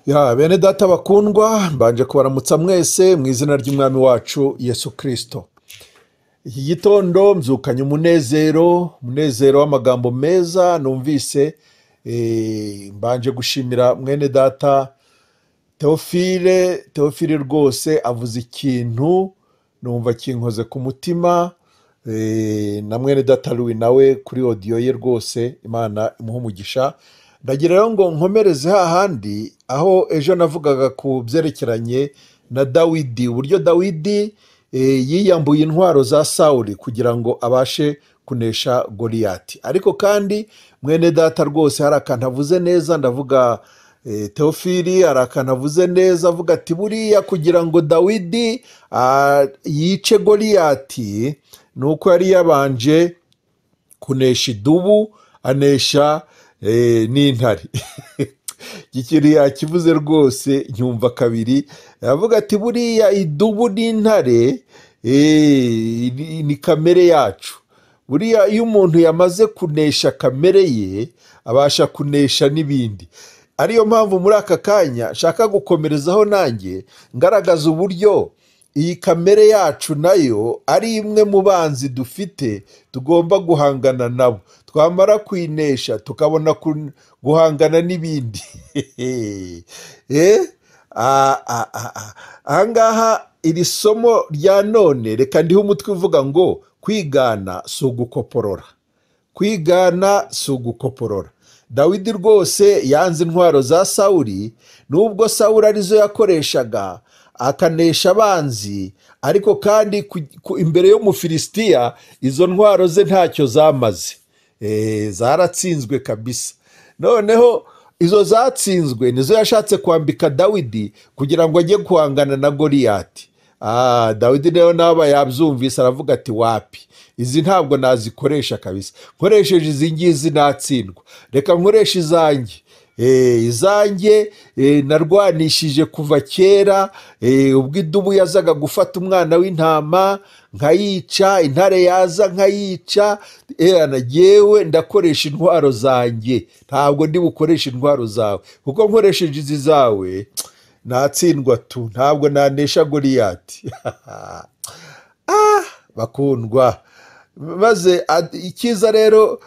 Ya bene data bakundwa mbanje kubaramutsa mwese mu izina ry'umwami wacu Yesu Kristo. Iki gitondo mzukanye umunezero w'amagambo meza numvise. Mbanje gushimira mwene data Teofile rwose avuze ikintu numva kinkoze ku mutima. Na mwene data Louis nawe kuri audio ye rwose Imana imuha umugisha. Ndagira rero ngo nkomereze hahandi aho ejo navugaga ku byerekeranye na Dawidi, uburyo Dawidi yiyambuye intwaro za Sawuli kugira ngo abashe kunesha Goliyati. Ariko kandi mwene data rwose hari akantu avuze neza, ndavuga Teofili hari akantu avuze neza avuga ati buriya kugira ngo Dawidi yice Goliyati nuko yari yabanje kunesha idubu, anesha n'intare. Gikiri yakivuze rwose nyumva kabiri, avuga ati buriya idubu n'intare ni kamere yacu. Buriya iyo umuntu yamaze kunesha kamere ye abasha kunesha n'ibindi. Ariyo mpamvu muri aka kanya nshaka gukomerezaho nanjye ngaragaza uburyo iyi kamere yacu nayo ari imwe mu banzi dufite tugomba guhangana nabo. Twamara kwinesha tukabona guhangana n'ibindi. Ahangaha iri somo rya none reka ndiho umutwe uvuga ngo kwigana si ugukoporora. Kwigana si ugukoporora. Dawidi rwose yanze intwaro za Sawuli, nubwo Sawuli arizo yakoreshaga akanesha abanzi, ariko kandi imbere yo mu Filisitiya izo ntwaro ze ntacyo zamaze. Zaratsinzwe kabisa. Noneho izo zatsinzwe nizo yashatse kwambika Dawidi kugira ngo ajye guhangana na Goliyati. Dawidi rero naba yabyumvise aravuga ati wapi, izi ntabwo nazikoresha kabisa. Nkoresheje izi ngizi natsindwa, reka nkoresha izanjye. Izanjye narwanishije kuva kera. Ubwo idubu yazaga gufata umwana w'intama nkayica, intare yaza nkayica. Nagewe ndakoresha intwaro zanjye, ntabwo ndi bukoresha intwaro zawe, kuko nkoresheje izi zawe natsindwa tu, ntabwo nanesha Goliyati. Bakundwa, maze ikiza rero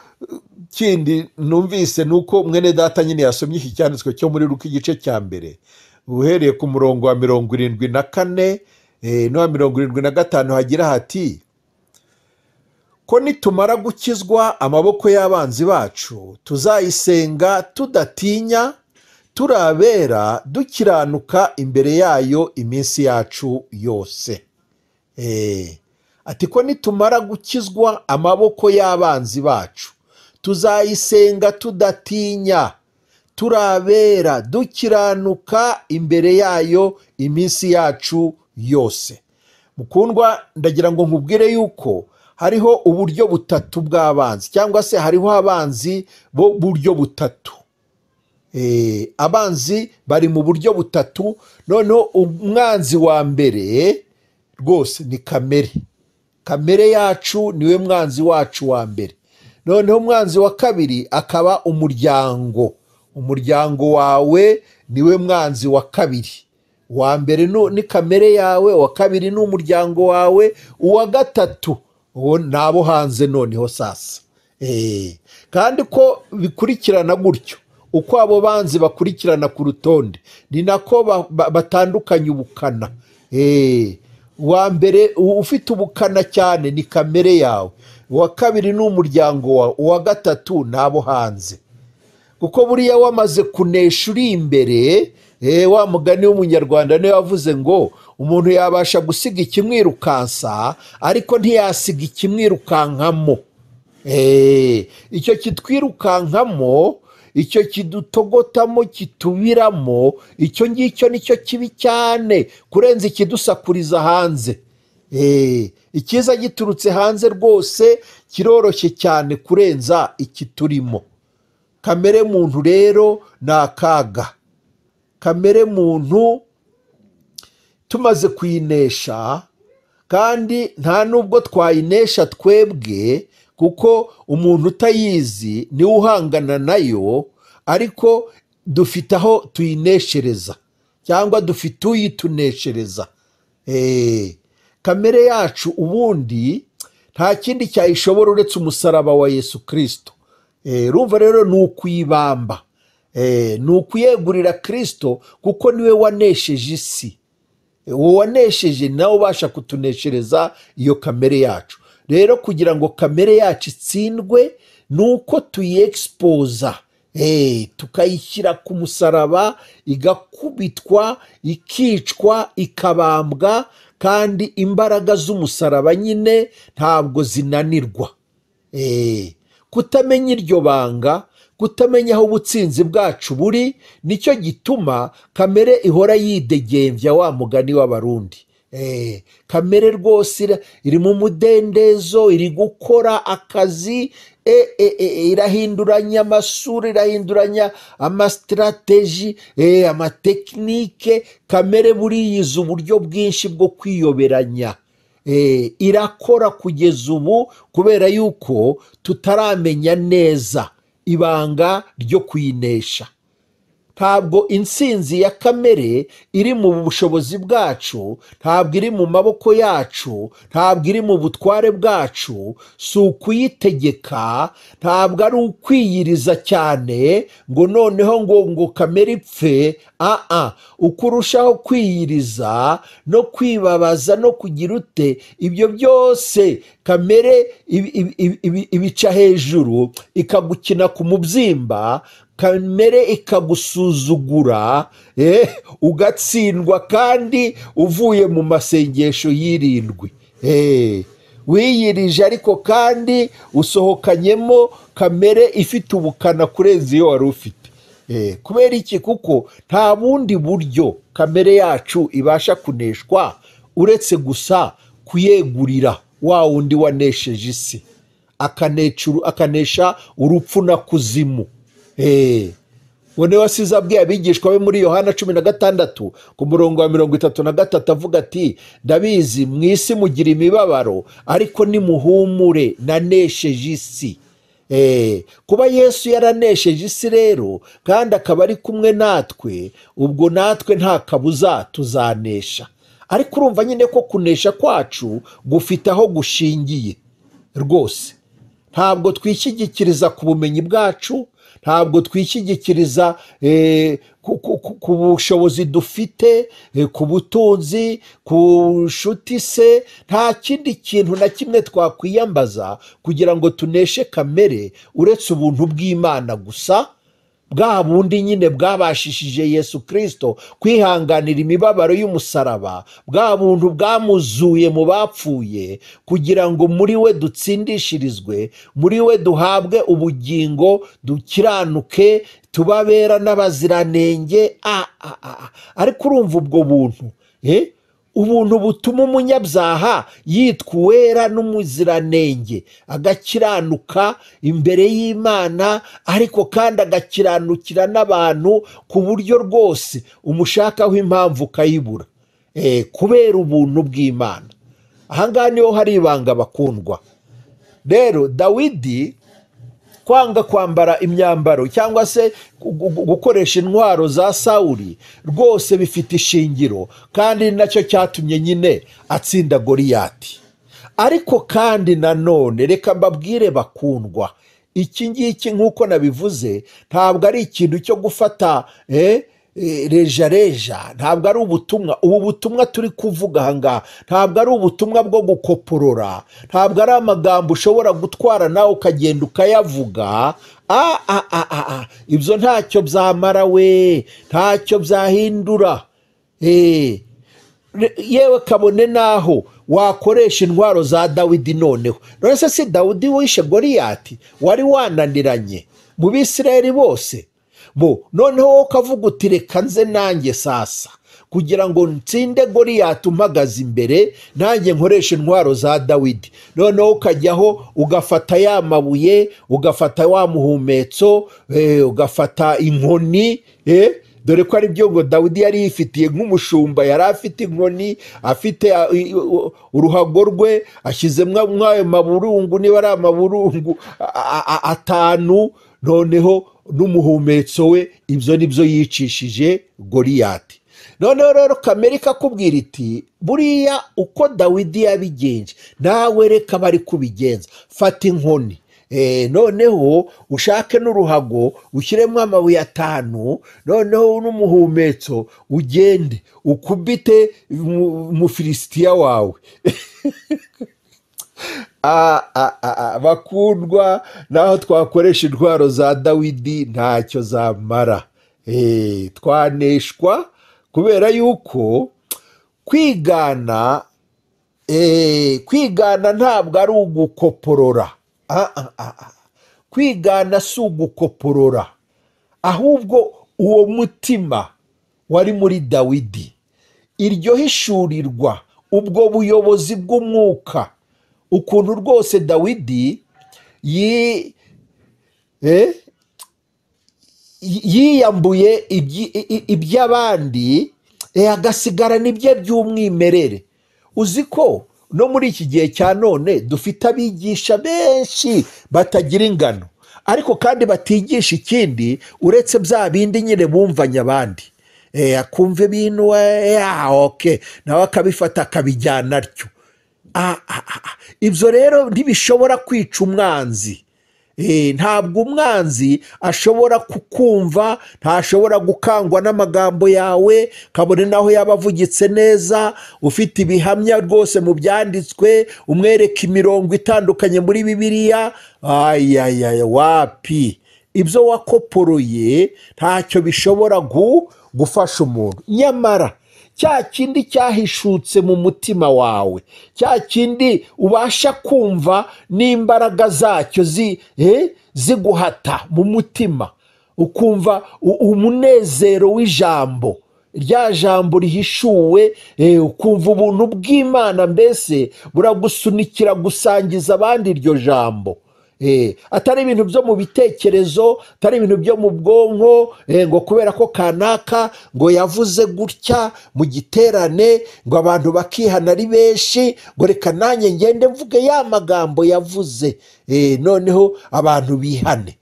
kindi numvise nuko mwene data nyine yasomye iki cyanditswe cyo muri Luka igice cya mbere uhereye ku murongo wa 74 no 75 hagira hati ko nitumara gukizwa amaboko y'abanzi bacu tuzayisenga tudatinya, turabera dukiranuka imbere yayo iminsi yacu yose. Ati ko nitumara gukizwa amaboko y'abanzi bacu tuzayisenga tudatinya, turabera dukiranuka imbere yayo iminsi yacu yose. Mukundwa, ndagira ngo nkubwire yuko hariho uburyo butatu bw'abanzi, cyangwa se hariho abanzi bo buryo butatu. Abanzi bari mu buryo butatu. Noneho umwanzi wa mbere rwose ni kamere yacu, niwe mwanzi wacu wa mbere. Noneho umwanzi wa kabiri akaba umuryango wawe niwe mwanzi wa kabiri. Wa mbere ni kamere yawe, wa kabiri ni umuryango wawe, uwa gatatu uwo nabo hanze. Noneho sasa kandi ko bikurikirana gutyo, uko abo banzi bakurikirana ku rutonde ni nako batandukanye ubukana. Wa mbere ufite ubukana cyane ni kamere yawe, uwa kabiri ni umuryango wawe, uwa gatatu nabo hanze. Kuko buriya wamaze kunesha uri imbere, wa mugani w'umunyarwanda niwe wavuze ngo umuntu yabasha gusiga ikimwirukansa ariko ntiyasiga ikimwirukankamo. Icyo kitwirukankamo, icyo kidutogotamo, kitubiramo, icyo ngicyo nicyo kibi cyane kurenza ikidusakuriza hanze. Ikiza giturutse hanze rwose kiroroshye cyane kurenza ikiturimo. Kamere muntu rero ni akaga. Kamere muntu tumaze kuyinesha, kandi nta nubwo twayinesha twebwe, kuko umuntu utayizi niwe uhangana nayo, ariko dufite aho tuyineshereza cyangwa dufite uyituneshereza. Kamere yacu ubundi nta kindi cyayishobora uretse umusaraba wa Yesu Kristo. Urumva rero ni ukuyibamba, ni ukuyegurira Kristo, kuko niwe wanesheje isi. Uwo wanesheje nawe ubasha kutuneshereza iyo kamere yacu. Rero kugira ngo kamere yacu itsindwe ni uko tuyiexposa, tukayishyira ku musaraba, igakubitwa, ikicwa, ikabambwa, kandi imbaraga z'umusaraba nyine ntabwo zinanirwa. Kutamenya iryo banga, kutamenya aho ubutsinzi bwacu buri, nicyo gituma kamere ihora yidegembya, wa mugani w'Abarundi. Kamere rwose iri mu mudendezo, iri gukora akazi, irahinduranya amasura, irahinduranya amasitrategi, amatekinike. Kamere buriyizi uburyo bwinshi bwo kwiyoberanya. Irakora kugeza ubu, kubera yuko tutaramenya neza ibanga ryo kuyinesha. Ntabwo intsinzi ya kamere iri mu bushobozi bwacu, ntabwo iri mu maboko yacu, ntabwo iri mu butware bwacu. Si ukuyitegeka, ntabwo ari ukwiyiriza cyane ngo noneho ngo kamere ipfe. Uko urushaho kwiyiriza no kwibabaza no kugira ute, ibyo byose kamere ibica hejuru, ikagukina ku mubyimba. Kamere ikagusuzugura, ugatsindwa kandi uvuye mu masengesho y'irindwi. Wiyirije ariko kandi usohokanyemo kamere ifite ubukana kurenza iyo wari ufite. Kubera iki? Kuko nta bundi buryo kamere yacu ibasha kuneshwa uretse gusa kuyegurira wa wundi wanesheje isi, akanesha urupfu na kuzimu. Wone wasize abwiye abigishwa be muri Yohana 16 ku murongo wa 33 avuga ati, ndabizi mu isi mugira imibabaro, ariko nimuhumure, nanesheje isi. Kuba Yesu yaranesheje isi rero, kandi akaba ari kumwe natwe, ubwo natwe nta kabuza tuzanesha. Ariko urumva nyine ko kunesha kwacu gufite aho gushingiye rwose. Ntabwo twishyigikiriza ku bumenyi bwacu, ntabwo twishyigikiriza ku bushobozi dufite, ku butunzi, ku nshuti se. Nta kindi kintu na kimwe twakwiyambaza kugira ngo tuneshe kamere uretse ubuntu bw'Imana gusa, bwa bundi nyine bwabashishije Yesu Kristo kwihanganira imibabaro y'umusaraba, bwa buntu bwamuzuye mu bapfuye, kugira ngo muri we dutsindishirizwe, muri we duhabwe ubugingo, dukiranuke, tubabera n'abaziranenge. Ariko urumva ubwo buntu, ubuntu butuma umunyabyaha yitwa uwera n'umuziranenge, agakiranuka imbere y'Imana, ariko kandi agakiranukira n'abantu ku buryo rwose umushakaho impamvu ukayibura, kubera ubuntu bw'Imana. Ahangaha niho hari ibanga bakundwa. Rero Dawidi kwanga kwambara imyambaro cyangwa se gukoresha intwaro za Sawuli rwose bifite ishingiro, kandi nacyo cyatumye nyine atsinda Goliyati. Ariko kandi nanone reka mbabwire bakundwa, iki ngiki nk'uko nabivuze ntabwo ari ikintu cyo gufata reja, ntabwo ari ubutumwa. Ubu butumwa turi kuvuga ahangaha ntabwo ari ubutumwa bwo gukoporora, ntabwo ari amagambo ushobora gutwara nawe ukagenda ukayavuga. Ibyo ntacyo byamara we, ntacyo byahindura. Yewe kabone naho wakoresha intwaro za Dawidi. Noneho none se si Dawidi wishe Goliyati? Wari wananiranye mu Bisirayeli bose. Noneho ukavuga uti reka nze nanjye sasa kugira ngo nsinde Goliyati umpagaze imbere, nanjye nkoresha intwaro za Dawidi. Noneho ukajyaho ugafata ya mabuye, ugafata wa muhumetso, ugafata inkoni. Dore ko ari byo ngo Dawidi yari yifitiye nk'umushumba, yari afite inkoni, afite uruhago rwe, ashyizemo ayo maburungu, niba ari amaburungu 5. Noneho n'umuhumetso we ibyo nibyo yicishije Goliyati. noneho rero kamere ikakubwira iti buriya uko Dawidi yabigenje nawe reka bari kubigenza, fata inkoni noneho ushake n'uruhago ushyiremo amabuye 5, noneho n'umuhumetso ugende ukubite umufilisitiya wawe. Bakundwa, naho twakoresha intwaro za Dawidi ntacyo zamara, twaneshwa kubera yuko kwigana ntabwo ari ugukoporora. Kwigana si ugukoporora, ahubwo uwo mutima wari muri Dawidi, iryo hishurirwa, ubwo buyobozi bw'umwuka, ukuntu rwose Dawidi yiyambuye iby'abandi agasigara n'ibye by'umwimerere. uzi ko no muri iki gihe cya none dufite abigisha benshi batagira ingano, ariko kandi batigisha ikindi uretse bya bindi nyine bumvanye abandi, akumva ibintu nawe akabifata akabijyana atyo. ibyo rero ntibishobora kwica umwanzi. ntabwo umwanzi ashobora kukumva, ntashobora gukangwa n'amagambo yawe, kabone naho yaba avugitse neza, ufite ibihamya rwose mu byanditswe, umwereka imirongo itandukanye muri Bibiliya, wapi, ibyo wakoporoye ntacyo bishobora gufasha umuntu. nyamara cya kindi cyahishutse mu mutima wawe, cya kindi ubasha kumva n'imbaraga zacyo ziguhata mu mutima, ukumva umunezero w'ijambo, rya jambo rihishuwe, ukumva ubuntu bw'Imana mbese buragusunikira gusangiza abandi iryo jambo. atari ibintu byo mu bitekerezo, atari ibintu byo mu bwonko, ngo kubera ko kanaka ngo yavuze gutya mu giterane ngo abantu bakihana ari benshi, ngo reka nanjye ngende mvuge ya magambo yavuze, noneho abantu bihane,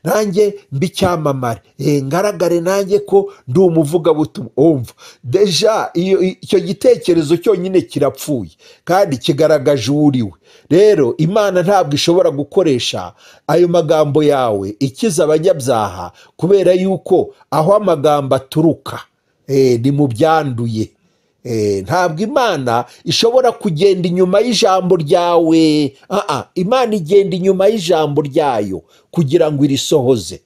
nanjye mbicyamamare, ngaragare nanjye ko ndi umuvugabutumwa. umva deja icyo gitekerezo cyonyine kirapfuye kandi kigaragaje uriwe. rero Imana ntabwo ishobora gukoresha ayo magambo yawe ikiza abanyabyaha, kubera yuko aho amagambo aturuka ni mu byanduye. ntabwo Imana ishobora kugenda inyuma y'ijambo ryawe. Imana igenda inyuma y'ijambo ryayo kugira ngo irisohoze.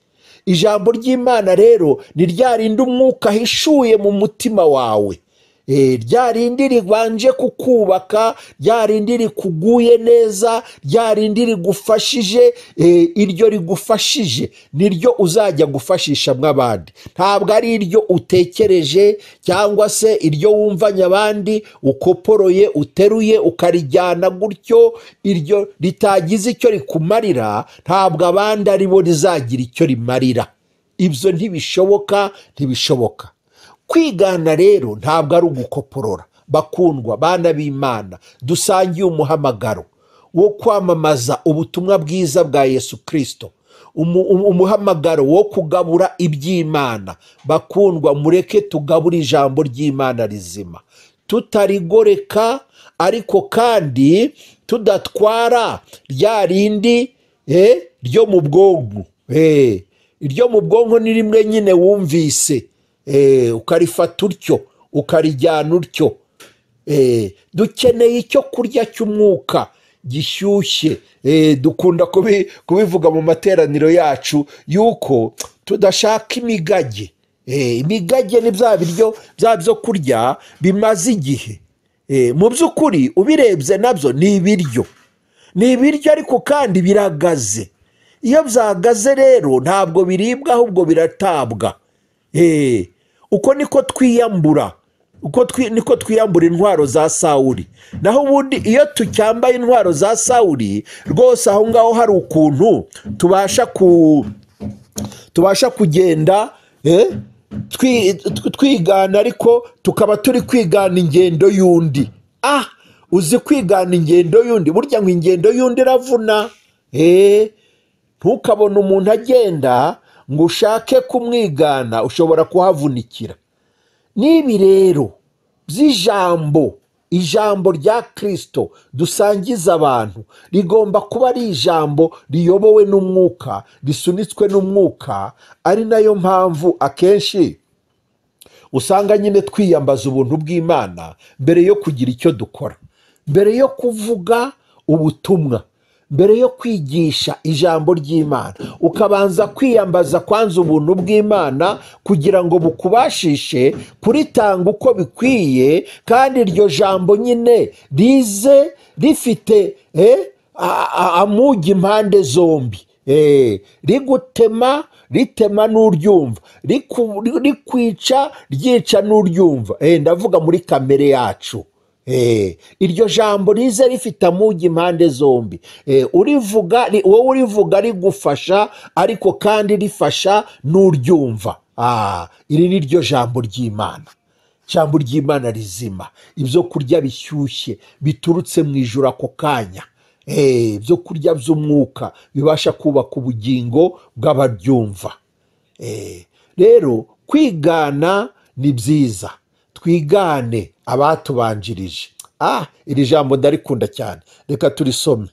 ijambo ry'Imana rero ni rya rindi umwuka ahishuye mu mutima wawe, rya rindi ribanje kukubaka, rya rindi rikuguye neza, rya rindi rigufashije. iryo rigufashije niryo uzajya gufashishamo abandi, ntabwo ari iryo utekereje cyangwa se iryo wumvanye abandi ukoporoye uteruye ukarijyana gutyo. iryo ritagize icyo rikumarira, ntabwo abandi ari bo rizagira icyo rimarira. ibyo ntibishoboka. kwigana rero ntabwo ari ugukoporora. bakundwa bana b'Imana, dusangiye umuhamagaro wo kwamamaza ubutumwa bwiza bwa Yesu Kristo, umuhamagaro wo kugabura iby'Imana. bakundwa, mureke tugabura ijambo ry'Imana rizima, tutarigoreka, ariko kandi tudatwara rya rindi ryo mu bwonko. iryo mu bwonko ni rimwe nyine wumvise, ukarifata utyo, ukarijyana utyo. dukeneye icyo kurya cy'umwuka gishyushye. dukunda kubivuga mu materaniro yacu yuko tudashaka imigage. imigage ni bya biryo byo kurya bimaze igihe. mu by'ukuri ubirebye nabyo ni ibiryo ariko kandi biragaze. iyo byagaze rero ntabwo biribwa, ahubwo biratabwa. uko niko twiyambura, niko twiyambura intwaro za Sawuli. naho ubundi iyo tucyambaye intwaro za Sawuli, rwose aho ngaho hari ukuntu tubasha kugenda twigana, ariko tukaba turi kwigana ingendo y'undi. uzi kwigana ingendo y'undi, burya ngo ingendo y'undi iravuna. ntukabone umuntu agenda ngo ushake kumwigana ushobora kuhavunikira. N'ibi rero ijambo rya Kristo dusangiza abantu rigomba kuba ari ijambo riyobowe n'umwuka, risunitswe n'umwuka. Ari nayo mpamvu akenshi usanga nyine twiyambaza ubuntu bw'Imana mbere yo kugira icyo dukora, mbere yo kuvuga ubutumwa, mbere yo kwigisha ijambo ry'Imana, ukabanza kwiyambaza kwanza ubuntu bw'Imana kugira ngo bukubashishe kuritanga uko bikwiye, kandi iryo jambo nyine rize rifite amugi impande zombi, ritema n'uryumva, rikwica ryica n'uryumva. Ndavuga muri kamere yacu. Iryo jambo rize rifite amugi impande zombi, wowe urivuga rigufasha ariko kandi rifasha n'uryumva. Iri ni ryo jambo ry'Imana, ijambo ry'Imana rizima, ibyo kurya bishyushye biturutse mu ijuru ako kanya, ibyo kurya by'umwuka bibasha kubaka ubugingo bw'abaryumva. Rero kwigana ni byiza, twigane abatubanjirije. Iri jambo ndarikunda cyane, reka turisome.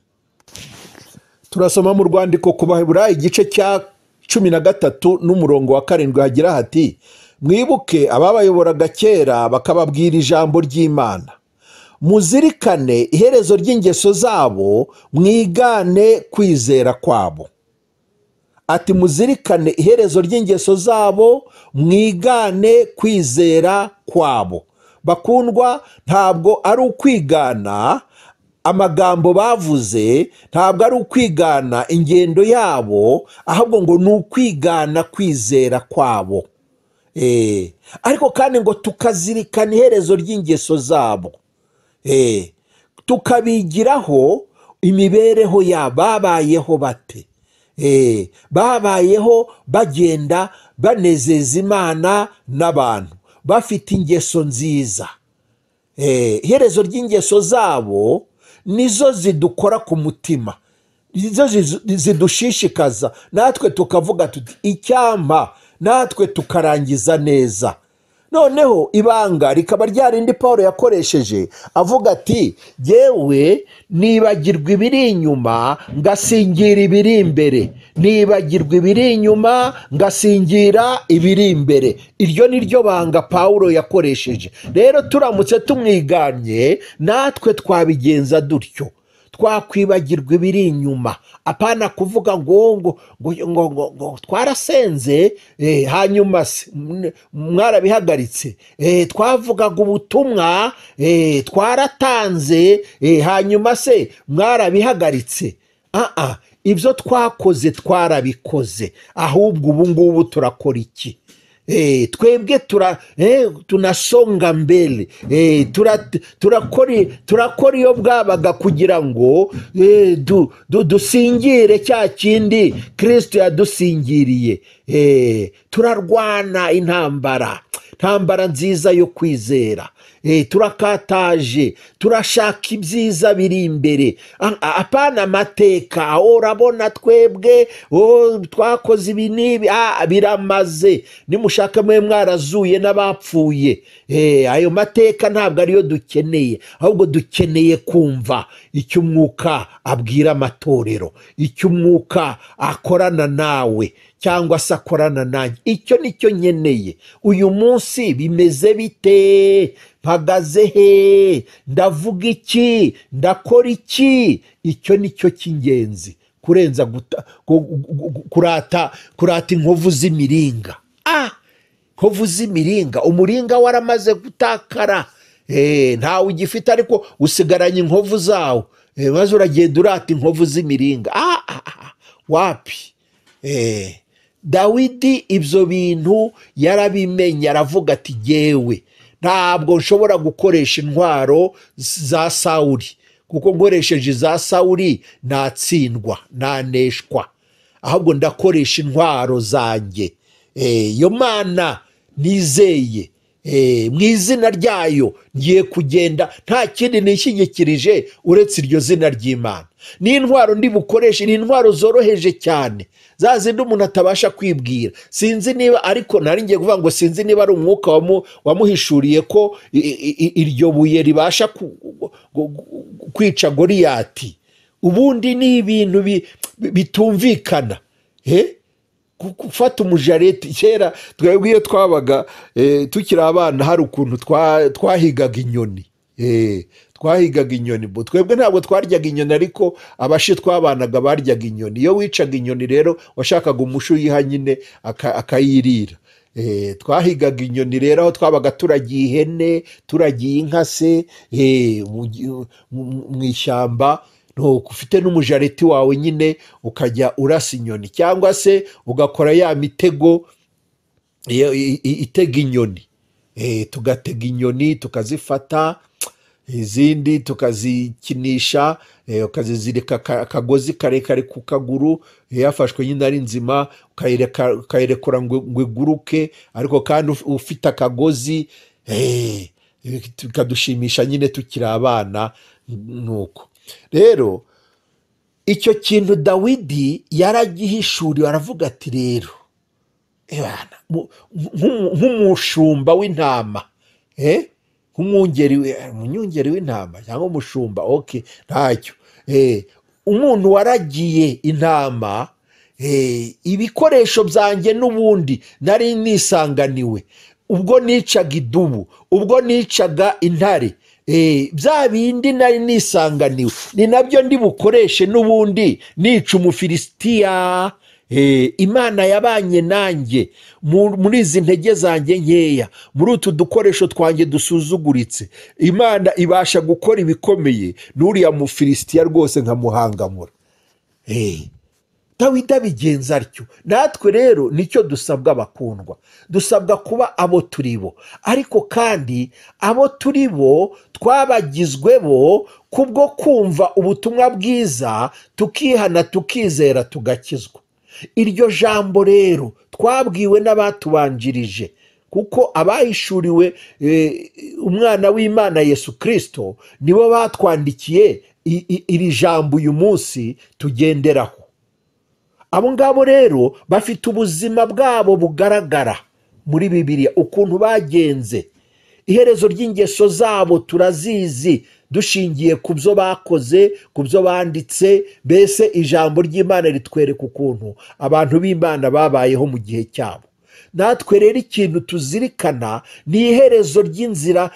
Turasoma mu rwandiko ku Baheburayo igice cya 13 n'umurongo wa 7 hagira hati: mwibuke ababayoboraga kera bakababwira ijambo ry'Imana, muzirikane iherezo ry'ingeso zabo, mwigane kwizera kwabo. Ati muzirikane iherezo ry'ingeso zabo, mwigane kwizera kwabo. Bakundwa, ntabwo ari ukwigana amagambo bavuze, ntabwo ari ukwigana ingendo yabo, ahubwo ngo ni ukwigana kwizera kwabo. Ariko kandi ngo tukazirikana iherezo ry'ingeso zabo, tukabigiraho imibereho yabo, babayeho bate, babayeho bagenda banezeza Imana n'abantu, bafite ingeso nziza. Iherezo ry'ingeso zabo nizo zidukora ku mutima, nizo zidushishikaza, natwe tukavuga tuti icyampa natwe tukarangiza neza. Noneho ibanga rikaba ryarindi Pawulo yakoresheje avuga ati yewe nibagirwa ibiri inyuma ngasingira ibiri imbere, nibagirwa ibiri inyuma ngasingira ibiri imbere. Iryo ni ryo banga Pawulo yakoresheje. Rero turamutse tumwiganye natwe twabigenza dutyo, twakwibagirwa ibiri inyuma, apana kuvuga ngo twarasenze hanyuma mwarabihagaritse, twavugaga ubutumwa twaratanze hanyuma se mwarabihagaritse. Ibyo twakoze twarabikoze, ahubwo ubu ngubu turakora iki? Twebwe tunasonga mbele, turakora iyo bwabaga kugira ngo dusingire cya kindi Kristo yadusingiriye. Turarwana intambara nziza yo kwizera, turakataje, turashaka ibyiza biri imbere, apana amateka. Urabona twebwe twakoze ibi n'ibi, biramaze, nimushaka mwe mwarazuye n'abapfuye. Ayo mateka ntabwo ariyo dukeneye, ahubwo dukeneye kumva icyo umwuka abwira amatorero, icyo umwuka akorana nawe cyangwa se akorana nanjye. Icyo nicyo nkeneye. Uyu munsi bimeze bite? mpagaze he? ndavuga iki? ndakora iki? Icyo nicyo cy'ingenzi kurenza kurata inkovu z'imiringa. Inkovu z'imiringa, umuringa waramaze gutakara, ntawe ugifite, ariko usigaranye inkovu zawo, maze uragenda urata inkovu z'imiringa. Wapi? Dawidi ibyo bintu yarabimenye, aravuga ati yewe ntabwo nshobora gukoresha intwaro za Sawuli, kuko nkoresheje za Sawuli natsindwa, naneshwa, ahubwo ndakoresha intwaro zanjye. Iyo Mana nizeye mu izina ryayo ngiye kugenda, nta kindi nishyigikirije uretse iryo zina ry'Imana. Ni intwaro ndi bukoreshe, ni intwaro zoroheje cyane, za zindi umuntu atabasha kwibwira. Sinzi niba, ariko nari ngiye kuvuga ngo sinzi niba ari umwuka wamuhishuriye ko iryo buye ribasha kwica Goliyati. Ubundi ni ibintu bitumvikana. Gufata umujareti, kera twebwe iyo twabaga tukiri abana hari ukuntu twahigaga inyoni. Twahigaga inyoni, twebwe ntabwo twaryaga inyoni, ariko abashi twabanaga baryaga inyoni. Iyo wicaga inyoni rero washakaga umushi uyiha nyine akayirira. Twahigaga inyoni rero, aho twabaga turagiye ihene, turagiye inka se, mu ishyamba. Ufite n'umujareti wawe nyine ukajya urasa inyoni, cyangwa se ugakora ya mitego itega inyoni. Tugatega inyoni tukazifata, izindi tukazikinisha, ukazizirika akagozi karekare ku kaguru, yafashwe nyine ari nzima ukayirekura ngo iguruke, ariko kandi ufite akagozi. Bikadushimisha nyine tukiri abana. Nuko rero icyo kintu Dawidi yaragihishuriwe, aravuga ati rero nk'umushumba w'intama, umunyungeri w'intama cyangwa umushumba, ntacyo, umuntu waragiye intama, ibikoresho byanjye n'ubundi nari nisanganiwe ubwo nicaga idubu, ubwo nicaga intare, bya bindi nari nisanganiwe ni nabyo ndi bukoreshe n'ubundi nica Umufilisitiya. Imana yabanye nanjye muri izi ntege zanjye nkeya, muri utu dukoresho twanjye dusuzuguritse. Imana ibasha gukora ibikomeye, n'uriya Mufilisitiya rwose nkamuhangamura. Dawidi abigenza atyo. Natwe rero nicyo dusabwa bakundwa, dusabwa kuba abo turi bo, ariko kandi abo turi bo twabagizwe bo kubwo kumva ubutumwa bwiza, tukihana, tukizera, tugakizwa. Iryo jambo rero twabwiwe n'abatubanjirije, kuko abahishuriwe umwana w'Imana Yesu Kristo nibo batwandikiye iri jambo uyu munsi tugenderaho. Abo ngabo rero bafite ubuzima bwabo bugaragara muri Bibiliya, ukuntu bagenze. Iherezo ry'ingeso zabo turazizi, dushingiye ku byo bakoze, ku byo banditse. Mbese ijambo ry'Imana ritwereka ukuntu abantu b'Imana babayeho mu gihe cyabo. Natwe rero ikintu tuzirikana ni iherezo ry'inzira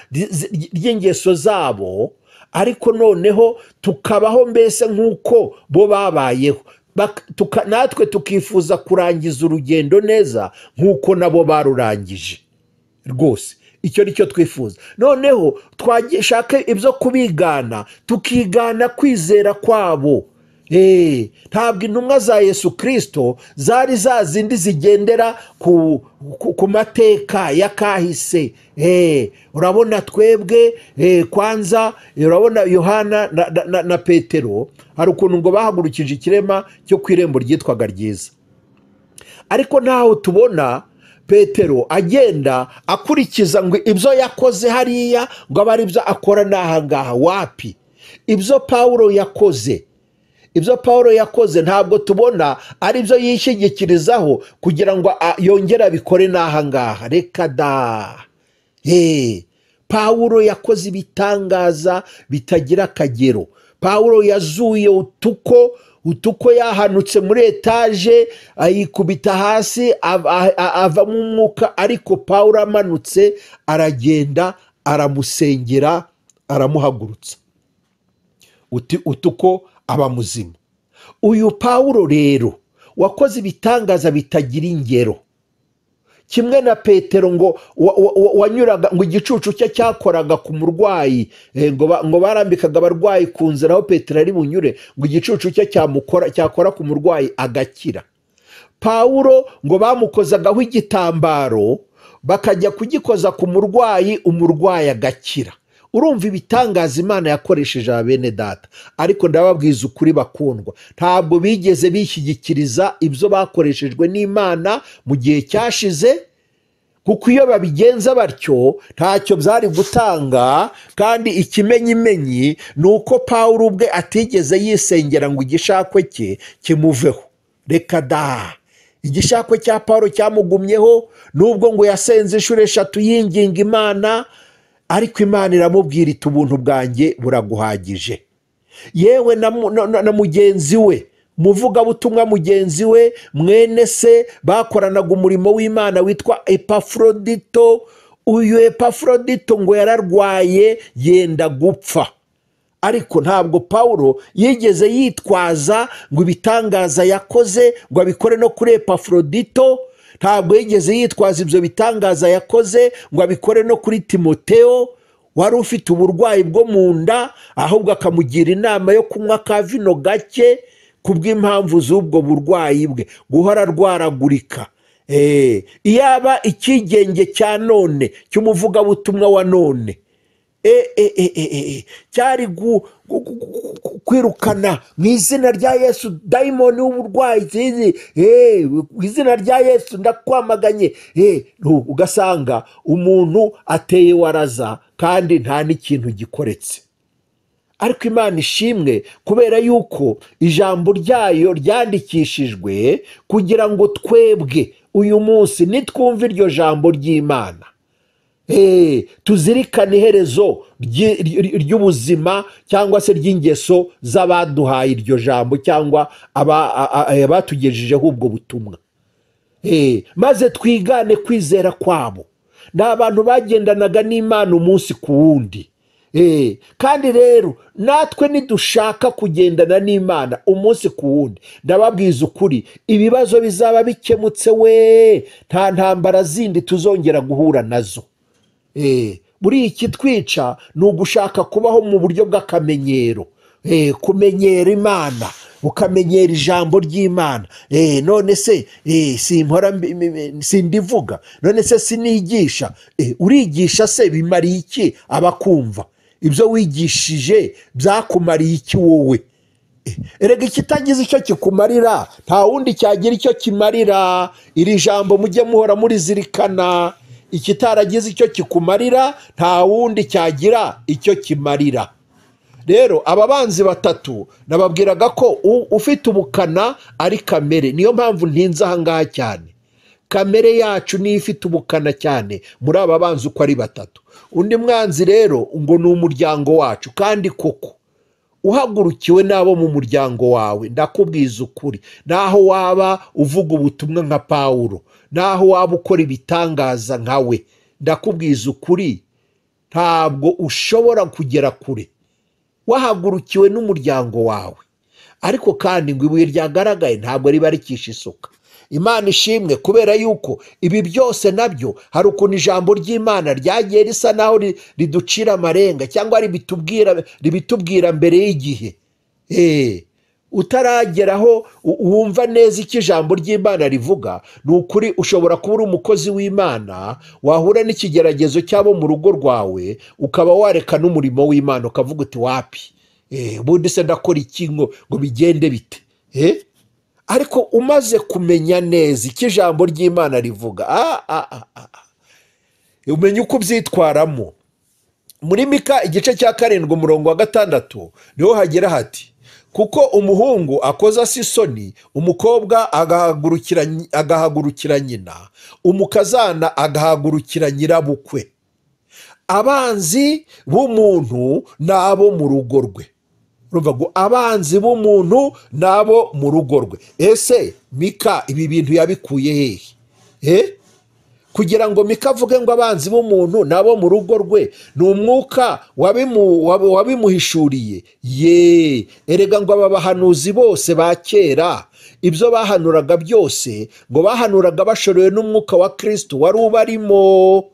ry'ingeso zabo, ariko noneho tukabaho mbese nk'uko bo babayeho. Natwe tukifuza kurangiza urugendo neza nk'uko nabo barurangije. Rwose icyo ni cyo twifuza. Noneho twashaka ibyo kubigana, tukigana kwizera kwabo. Ntabwo intumwa za Yesu Kristo zari za zindi zigendera ku mateka ya kahise. Urabona twebwe kwanza, urabona Yohana na Petero, hari ukuntu ngo bahagurukije ikirema cyo ku irembo ryitwaga Ryiza, ariko ntaho tubona Petero agenda akurikiza ngo ibyo yakoze hariya ngo abe ari byo akora n'aha ngaha. Wapi! Ibyo Pawulo yakoze ntabwo tubona ari byo yishyigikirizaho kugira ngo yongere abikore n'aha ngaha. Reka da! Pawulo yakoze ibitangaza bitagira akagero. Pawulo yazuye utuko yahanutse muri etaje, ayikubita hasi, ava mu mwuka, ariko Pawulo amanutse aragenda aramusengera, aramuhagurutsa, utuko aba muzima. Uyu Pawulo rero wakoze ibitangaza bitagira ingero, kimwe na Petero ngo wanyuraga, ngo igicucu cye cyakoraga ku murwayi, ngo barambikaga abarwayi ku nzira aho Petero ari bunyure, ngo igicucu cye cyakora ku murwayi agakira. Pawulo ngo bamukozagaho igitambaro bakajya kugikoza ku murwayi, umurwayi agakira. Urumva ibitangaza Imana yakoresheje bene data. Ariko ndababwiza ukuri bakundwa, ntabwo bigeze bishyigikiriza ibyo bakoreshejwe n'Imana mu gihe cyashize, kuko iyo babigenza batyo ntacyo byari gutanga. Kandi ikimenyimenyi ni uko Pawulo ubwe atigeze yisengera ngo igishakwe cye kimuveho. Reka da, igishakwe cya Pawulo cyamugumyeho, nubwo ngo yasenze inshuro 3 yinginga Imana, ariko Imana iramubwira iti ubuntu bwanjye buraguhagije. Yewe na mugenzi we, muvugabutumwa mugenzi we, mwene se, bakoranaga umurimo w'Imana witwa Epafrodito. Uyu Epafrodito ngo yararwaye yenda gupfa, ariko ntabwo Pawulo yigeze yitwaza ngo ibitangaza yakoze ngo abikore no kuri Epafrodito. Ntabwo yigeze yitwaza ibyo bitangaza yakoze ngo abikore no kuri Timoteo wari ufite uburwayi bwo mu nda, ahubwo akamugira inama yo kunywa ka vino gake kubw'impamvu z'ubwo burwayi bwe, guhora rwaragurika. Iyaba ikigenge cya none cy'umuvugabutumwa wa none cyari kwirukana mu izina rya Yesu dayimoni w'uburwayi, mu izina rya Yesu ndakwamaganye, ugasanga umuntu ateye waraza kandi nta n'ikintu gikoretse. Ariko Imana ishimwe, kubera yuko ijambo ryayo ryandikishijwe kugira ngo twebwe uyu munsi nitwumva iryo jambo ry'Imana, tuzirikane iherezo ry'ubuzima cyangwa se ry'ingeso z'abaduhaye iryo jambo cyangwa abatugejejeho ubwo butumwa, maze twigane kwizera kwabo. Ni abantu bagendanaga n'Imana umunsi ku wundi. Kandi rero natwe nidushaka kugendana n'Imana umunsi ku wundi, ndababwiza ukuri, ibibazo bizaba bikemutse nta ntambara zindi tuzongera guhura nazo. Buri iki twica ni ugushaka kubaho mu buryo bw'akamenyero, kumenyera Imana, ukamenyera ijambo ry'Imana. None se sindivuga, none se sinigisha. Urigisha se bimariye iki abakumva? Ibyo wigishije byakumariye iki wowe? Erega ikitagize icyo kikumarira nta wundi cyagira icyo kimarira. Iri jambo mujye muhora murizirikana. Ikitaragize icyo kikumarira nta wundi cyagira icyo kimarira. Rero aba banzi batatu nababwiraga ko ufite ubukana ari kamere. Niyo mpamvu ntinze aha ngaha cyane. Kamere yacu niyo ifite ubukana cyane muri aba banzi uko ari batatu. Undi mwanzi rero ngo ni umuryango wacu. Kandi koko uhagurukiwe n'abo mu muryango wawe, ndakubwiza ukuri, naho waba uvuga ubutumwa nka Pawulo, naho waba ukora ibitangaza nkawe, ndakubwiza ukuri, ntabwo ushobora kugera kure wahagurukiwe n'umuryango wawe. Ariko kandi ngo ibuye ryagaragaye ntabwo riba rikisha isuka. Imana ishimwe, kubera yuko ibi byose nabyo hari ukuntu ijambo ry'Imana ryagiye risa naho riducira amarenga cyangwa ribitubwira mbere y'igihe. Utarageraho wumva neza icyo ijambo ry'Imana rivuga, ni ukuri ushobora kuba uri umukozi w'Imana, wahura n'ikigeragezo cyabo mu rugo rwawe, ukaba wareka n'umurimo w'Imana ukavuga uti wapi, ubundi se ndakora iki ngo bigende bite? Ariko umaze kumenya neza icyo ijambo ry'Imana rivuga, umenya uko ubyitwaramo. Muri Mika igice cya 7 umurongo wa 6 niho hagira hati, kuko umuhungu akoza se isoni, umukobwa agahagurukira nyina, umukazana agahagurukira nyirabukwe. Abanzi b'umuntu nabo mu rugo rwe. Urumva ngo abanzi b'umuntu nabo mu rugo rwe. Ese Mika ibi bintu yabikuye hehe? Kugira ngo Mika avuge ngo abanzi b'umuntu nabo mu rugo rwe, ni umwuka wabimuhishuriye. Erega ngo aba bahanuzi bose ba kera, ibyo bahanuraga byose ngo bahanuraga bashorewe n'umwuka wa Kristo wari ubarimo.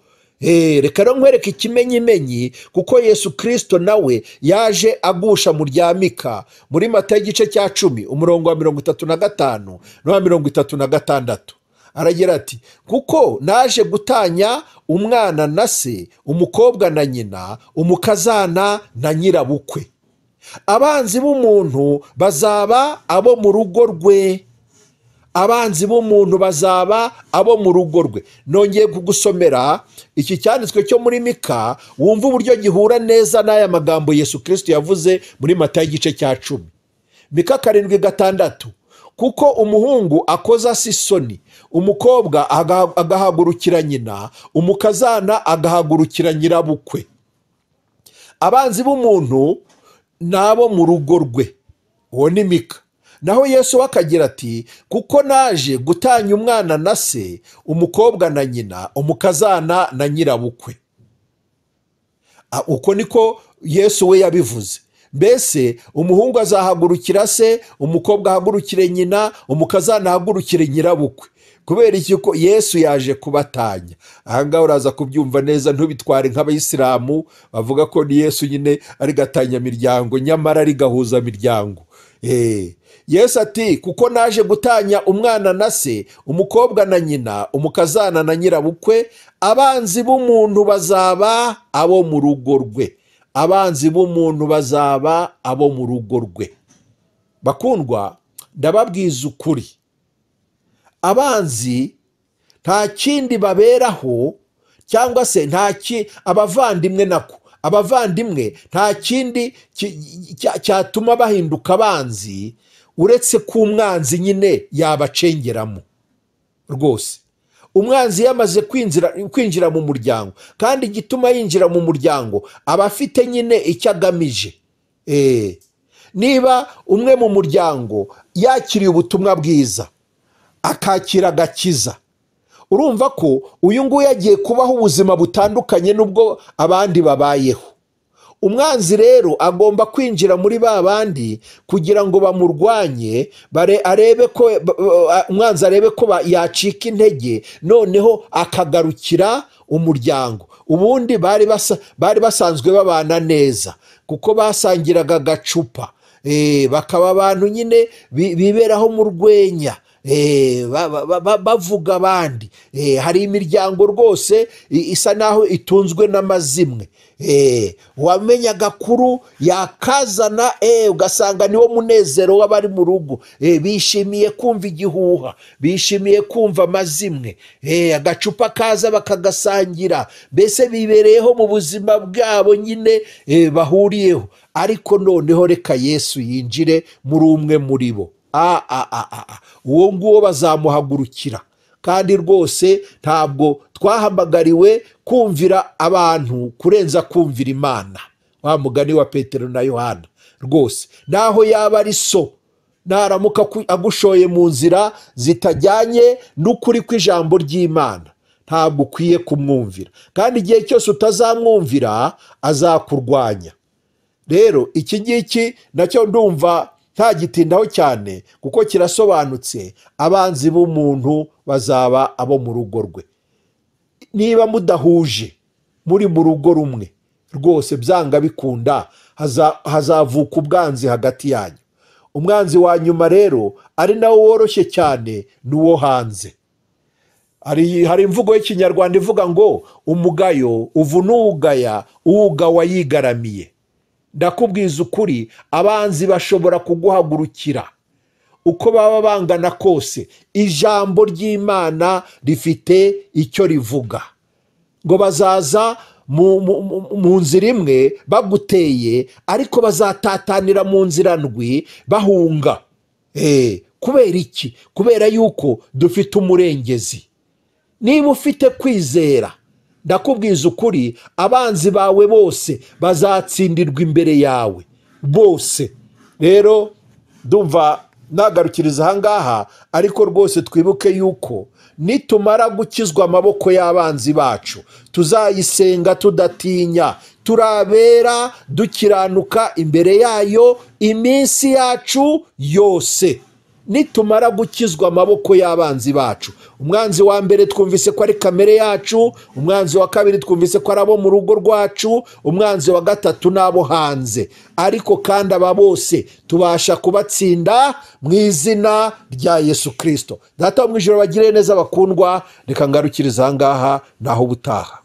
Reka rero nkwereke ikimenyimenyi, kuko Yesu Kristo nawe yaje agusha mu rya Mika muri Matayo igice cya 10 umurongo wa 35 n'uwa 36. Aragira ati, kuko naje gutanya umwana na se, umukobwa na nyina, umukazana na nyirabukwe. Abanzi b'umuntu bazaba abo mu rugo rwe. abanzi b'umuntu bazaba abo mu rugo rwe. Nongeye kugusomera iki cyanditswe cyo muri Mika, wumva uburyo gihura neza n'aya magambo Yesu Kristo yavuze muri Matayo igice cya 10. Mika 7:6, kuko umuhungu akoza se isoni, umukobwa agahagurukira nyina, umukazana agahagurukira nyirabukwe. Abanzi b'umuntu nabo mu rugo rwe. Uwo ni Mika. Naho Yesu akagira ati, kuko naje gutanya umwana na se, umukobwa na nyina, umukazana na nyirabukwe. Uko niko Yesu we yabivuze. Mbese umuhungu azahagurukira se, umukobwa ahagurukire nyina, umukazana ahagurukire nyirabukwe. Kubera iki? Ko Yesu yaje kubatanya. Ahangaha uraza kubyumva neza, ntubitware nk'abayisilamu bavuga ko ni Yesu nyine ari gatanyamiryango, nyamara ari gahuza miryango. Yesu ati, kuko naje gutanya umwana na se, umukobwa na nyina, umukazana na nyirabukwe, abanzi b'umuntu bazaba abo mu rugo rwe. Abanzi b'umuntu bazaba abo mu rugo rwe. Bakundwa, ndababwiza ukuri, abanzi nta kindi baberaho, cyangwa se abavandimwe nako, abavandimwe nta kindi cyatuma bahinduka abanzi uretse ko umwanzi nyine yabacengeramo rwose. Umwanzi yamaze kwinjira mu muryango, kandi igituma yinjira mu muryango aba afite nyine icyo agamije. Niba umwe mu muryango yakiriye ubutumwa bwiza, akakira agakiza, urumva ko uyu nguyu yagiye kubaho ubuzima butandukanye n'ubwo abandi babayeho. Umwanzi rero agomba kwinjira muri ba bandi kugira ngo bamurwanye, umwanzi arebe ko yacika intege, noneho akagarukira umuryango. Ubundi bari basanzwe babana neza kuko basangiraga agacupa, bakaba abantu nyine biberaho mu rwenya, bavuga abandi. Hari imiryango rwose isa naho itunzwe n'amazimwe. Wamenya agakuru yakazana, ugasanga niwo munezero w'abari mu rugo. Bishimiye kumva igihuha, bishimiye kumva amazimwe. Agacupa kaza bakagasangira, mbese bibereyeho mu buzima bwabo nyine bahuriyeho. Ariko noneho reka Yesu yinjire muri umwe muri bo. Uwo nguwo bazamuhagurukira. Kandi rwose ntabwo twahamagariwe kumvira abantu kurenza kumvira Imana. Wa mugani wa Petero na Yohana. Rwose naho yaba ari so, naramuka agushoye mu nzira zitajyanye n'ukuri kw'ijambo ry'Imana, ntabwo ukwiye kumwumvira. Kandi igihe cyose utazamwumvira azakurwanya. Rero iki ngiki nacyo ndumva ntagitindaho cyane kuko kirasobanutse. Abanzi b'umuntu bazaba abo mu rugo rwe. Niba mudahuje, muri mu rugo rumwe, rwose byanga bikunda hazavuka ubwanzi hagati yanyu. Umwanzi wa nyuma rero ari nawo woroshye cyane n'uwo hanze. Hari imvugo y'ikinyarwanda ivuga ngo umugayo uvuna uwugaya, uwugawa yigaramiye. Ndakubwiza ukuri, abanzi bashobora kuguhagurukira uko baba bangana kose. Ijambo ry'Imana rifite icyo rivuga, ngo bazaza mu nzira imwe baguteye, ariko bazatatanira mu nzira ndwi bahunga. Kubera iki? Kubera yuko dufite umurengezi. Niba ufite kwizera, ndakubwiza ukuri, abanzi bawe bose bazatsindirwa imbere yawe bose. Rero ndumva nagarukiriza ahangaha, ariko rwose twibuke yuko nitumara gukizwa amaboko y'abanzi bacu, tuzayisenga tudatinya, turabera dukiranuka imbere yayo iminsi yacu yose. Nitumara gukizwa amaboko y'abanzi bacu. Umwanzi wa mbere twumvise ko ari kamere yacu, umwanzi wa kabiri twumvise ko ari abo mu rugo rwacu, umwanzi wa gatatu n'abo hanze. Ariko kandi aba bose tubasha kubatsinda mu izina rya Yesu Kristo. Data wo mu ijuru bagire neza bakundwa, reka ngarukiriza ahangaha, naho ubutaha.